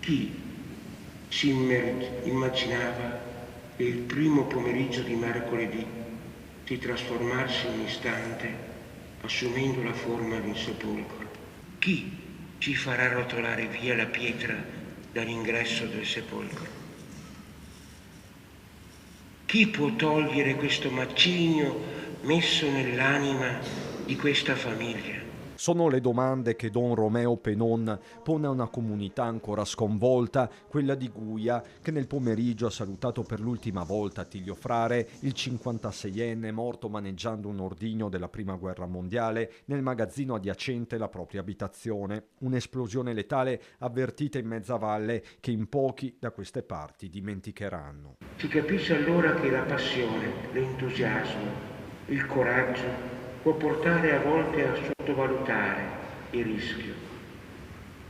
Chi si immaginava che il primo pomeriggio di mercoledì si trasformasse in un istante, assumendo la forma di un sepolcro? Chi ci farà rotolare via la pietra dall'ingresso del sepolcro? Chi può togliere questo macigno messo nell'anima di questa famiglia? Sono le domande che Don Romeo Penon pone a una comunità ancora sconvolta, quella di Guia, che nel pomeriggio ha salutato per l'ultima volta Attilio Frare, il 56enne morto maneggiando un ordigno della Prima Guerra Mondiale nel magazzino adiacente alla propria abitazione. Un'esplosione letale avvertita in mezza valle che in pochi da queste parti dimenticheranno. Si capisce allora che la passione, l'entusiasmo, il coraggio può portare a volte a sottovalutare il rischio,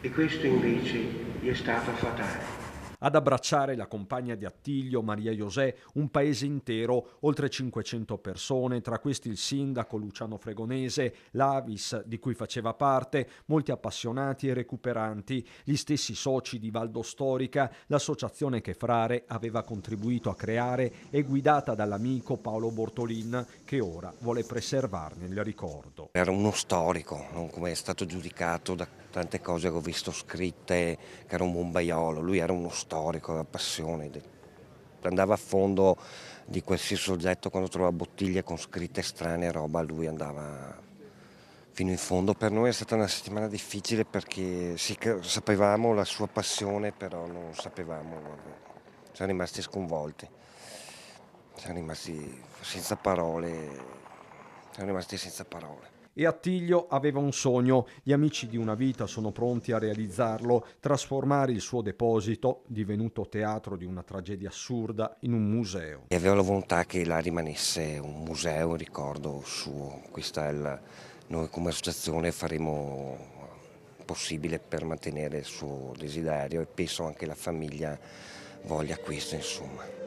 e questo invece gli è stato fatale. Ad abbracciare la compagna di Attilio, Maria José, un paese intero, oltre 500 persone, tra questi il sindaco Luciano Fregonese, l'Avis di cui faceva parte, molti appassionati e recuperanti, gli stessi soci di Valdo Storica, l'associazione che Frare aveva contribuito a creare e guidata dall'amico Paolo Bortolin, che ora vuole preservarne il ricordo. Era uno storico, non come è stato giudicato da tante cose che ho visto scritte, che era un bombaiolo. Lui era uno storico, aveva passione, andava a fondo di qualsiasi soggetto. Quando trovava bottiglie con scritte strane e roba, lui andava fino in fondo. Per noi è stata una settimana difficile perché sì, sapevamo la sua passione, però non sapevamo, siamo rimasti sconvolti, siamo rimasti senza parole. Siamo rimasti senza parole. E Attilio aveva un sogno, gli amici di una vita sono pronti a realizzarlo, trasformare il suo deposito, divenuto teatro di una tragedia assurda, in un museo. E aveva la volontà che là rimanesse un museo, un ricordo suo. Noi come associazione faremo il possibile per mantenere il suo desiderio e penso anche la famiglia voglia questo, insomma.